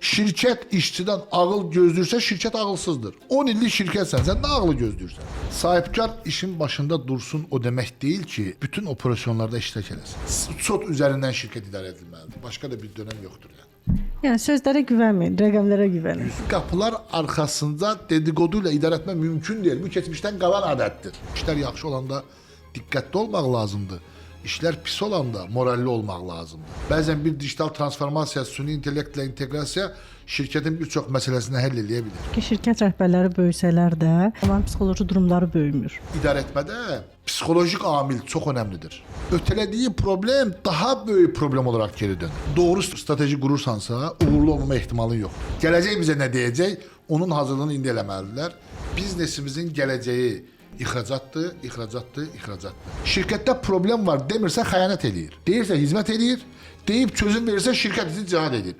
Şirket işçiden ağıl gözlürse şirket ağılsızdır. 10 illik şirketsen sen ne ağılı gözlürsen. Sahipkar işin başında dursun o demek değil ki bütün operasyonlarda iştirak eləsin. Sot üzerinden şirket idare edilmelidir. Başka da bir dönem yoktur yani. Yani sözlere güvenmeyin, rakamlara güvenin. Kapılar arkasında dedikoduyla idare etme mümkün değil. Bu geçmişten kalan adettir. İşler yaxşı olanda dikkatli olmak lazımdı. İşler pis olanda moralli olmak lazımdı. Bazen bir dijital transformasiya, süni intellektle integrasiya şirketin birçok meselesini həll edebilir. Ki şirket rəhbərləri böyüsələr də, amma psixoloji durumları böyümür. İdare etmede psikolojik amil çok önemlidir. Ötelediği problem daha büyük problem olarak geri dönür. Doğru strateji kurursansa uğurlu olmama ihtimalin yok. Geleceği bize ne diyecek? Onun hazırlığını indi eləməlidirlər. Biznesimizin geleceği ihracattır, ihracattır, ihracattır. Şirkette problem var demirse xəyanət eləyir. Deyirsə hizmet eləyir, deyip çözüm verirse şirket bizi cihad edir.